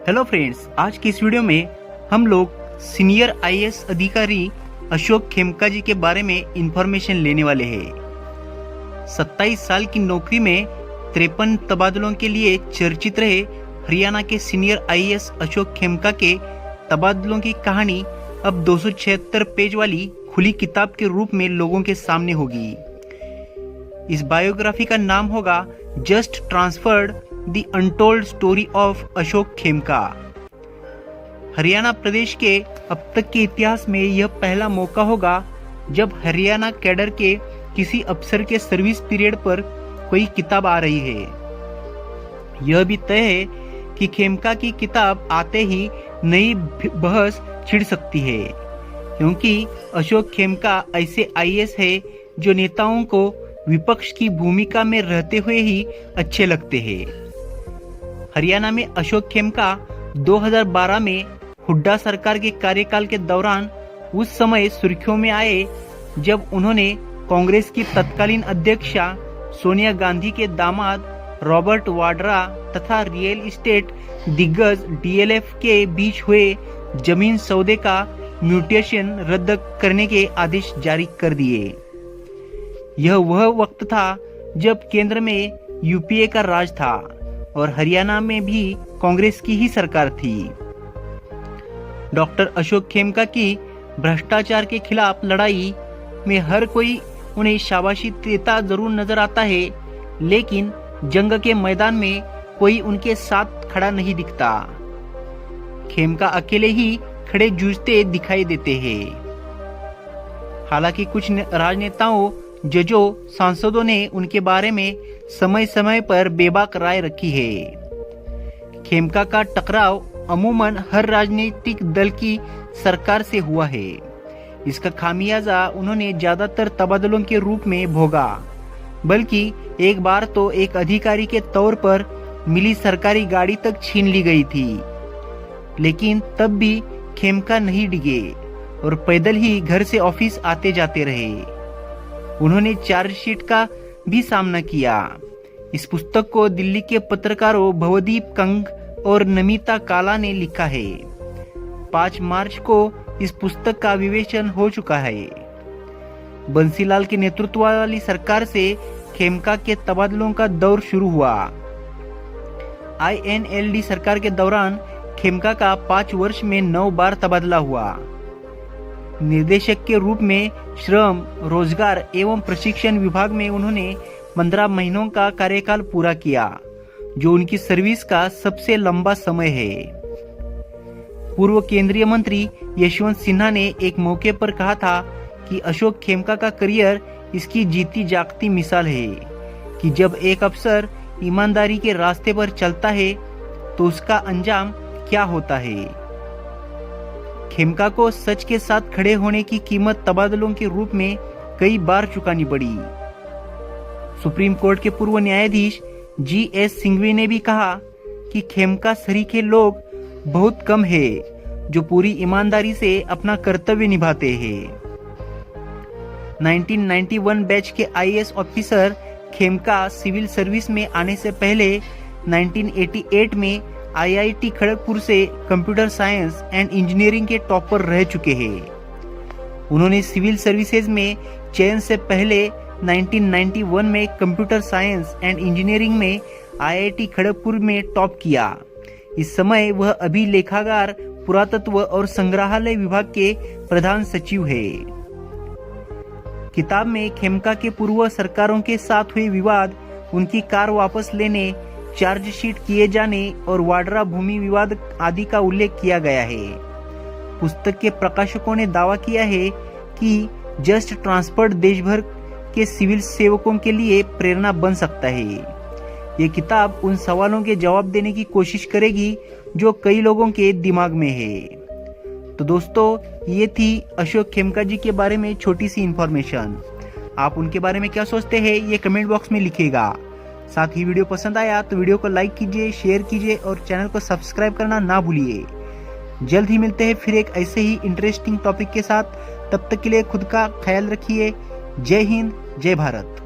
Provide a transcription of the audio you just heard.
Hello friends, आज की इस वीडियो में हम लोग सीनियर आईएएस अधिकारी अशोक खेमका जी के बारे में इंफॉर्मेशन लेने वाले हैं। 27 साल की नौकरी में 53 तबादलों के लिए चर्चित रहे हरियाणा के सीनियर आईएएस अशोक खेमका के तबादलों की कहानी अब 276 पेज वाली खुली किताब के रूप में लोगों के सामने होगी। इस बायोग्राफी का नाम होगा just transferred the untold story of Ashok Khemka. Haryana प्रदेश के अब तक के इतिहास में यह पहला मौका होगा जब हरियाणा कैडर के किसी अफसर के सर्विस पीरियड पर कोई किताब आ रही है। यह भी तय है कि खेमका की किताब आते ही नई बहस छिड़ सकती है, क्योंकि अशोक खेमका ऐसे आईएएस है जो नेताओं को विपक्ष की भूमिका में रहते हुए ही अच्छे लगते हैं। हरियाणा में अशोक खेमका 2012 में हुड्डा सरकार के कार्यकाल के दौरान उस समय सुर्खियों में आए जब उन्होंने कांग्रेस की तत्कालीन अध्यक्षा सोनिया गांधी के दामाद रॉबर्ट वाड्रा तथा रियल एस्टेट दिग्गज डीएलएफ के बीच हुए जमीन सौदे का म्यूटेशन रद्द करने के आदेश जारी कर दिए। यह वह वक्त था जब केंद्र में यूपीए का राज था और हरियाणा में भी कांग्रेस की ही सरकार थी। डॉक्टर अशोक खेमका की भ्रष्टाचार के खिलाफ लड़ाई में हर कोई उन्हें शाबाशी देता जरूर नजर आता है, लेकिन जंग के मैदान में कोई उनके साथ खड़ा नहीं दिखता। खेमका अकेले ही खड़े जूझते दिखाई देते हैं। हालांकि कुछ राजनेताओं, जजों, सांसदों ने उनके बारे में समय समय पर बेबाक राय रखी है। खेमका का टकराव अमूमन हर राजनीतिक दल की सरकार से हुआ है। इसका खामियाजा उन्होंने ज्यादातर तबादलों के रूप में भोगा, बल्कि एक बार तो एक अधिकारी के तौर पर मिली सरकारी गाड़ी तक छीन ली गई थी। लेकिन तब भी खेमका नहीं डिगे और पैदल ही घर से ऑफिस आते जाते रहे। उन्होंने चार्जशीट का भी सामना किया। इस पुस्तक को दिल्ली के पत्रकारों भवदीप कंग और नमिता काला ने लिखा है। 5 मार्च को इस पुस्तक का विवेचन हो चुका है। बंसीलाल के नेतृत्व वाली सरकार से खेमका के तबादलों का दौर शुरू हुआ। आईएनएलडी सरकार के दौरान खेमका का 5 वर्ष में 9 बार तबादला हुआ। निर्देशक के रूप में श्रम, रोजगार एवं प्रशिक्षण विभाग में उन्होंने 15 महीनों का कार्यकाल पूरा किया, जो उनकी सर्विस का सबसे लंबा समय है। पूर्व केंद्रीय मंत्री यशवंत सिन्हा ने एक मौके पर कहा था कि अशोक खेमका का करियर इसकी जीती जागती मिसाल है कि जब एक अफसर ईमानदारी के रास्ते पर चलता है तो उसका अंजाम क्या होता है। खेमका को सच के साथ खड़े होने की कीमत तबादलों के रूप में कई बार चुकानी पड़ी। सुप्रीम कोर्ट के पूर्व न्यायाधीश जीएस सिंघवी ने भी कहा कि खेमका सरीखे लोग बहुत कम हैं जो पूरी ईमानदारी से अपना कर्तव्य निभाते हैं। 1991 बैच के IAS officer Khemka civil service में आने से पहले 1988 में आईआईटी खड़गपुर से कंप्यूटर साइंस एंड इंजीनियरिंग के टॉपर रह चुके हैं। उन्होंने सिविल सर्विसेज में चयन से पहले 1991 में कंप्यूटर साइंस एंड इंजीनियरिंग में आईआईटी खड़गपुर में टॉप किया। इस समय वह अभिलेखागार, पुरातत्व और संग्रहालय विभाग के प्रधान सचिव है। किताब में खेमका के पूर्व सरकारों के साथ हुए विवाद, उनकी कार वापस लेने, चार्जशीट किए जाने और वाड्रा भूमि विवाद आदि का उल्लेख किया गया है। पुस्तक के प्रकाशकों ने दावा किया है कि जस्ट ट्रांसफर्ड देश भर के सिविल सेवकों के लिए प्रेरणा बन सकता है। ये किताब उन सवालों के जवाब देने की कोशिश करेगी जो कई लोगों के दिमाग में है। तो दोस्तों, ये थी अशोक खेमका जी के बारे में छोटी सी इंफॉर्मेशन। आप उनके बारे में क्या सोचते हैं ये कमेंट बॉक्स में लिखिएगा। साथ ही वीडियो पसंद आया तो वीडियो को लाइक कीजिए, शेयर कीजिए और चैनल को सब्सक्राइब करना ना भूलिए। जल्द ही मिलते हैं फिर एक ऐसे ही इंटरेस्टिंग टॉपिक के साथ। तब तक के लिए खुद का ख्याल रखिए। जय हिंद, जय भारत।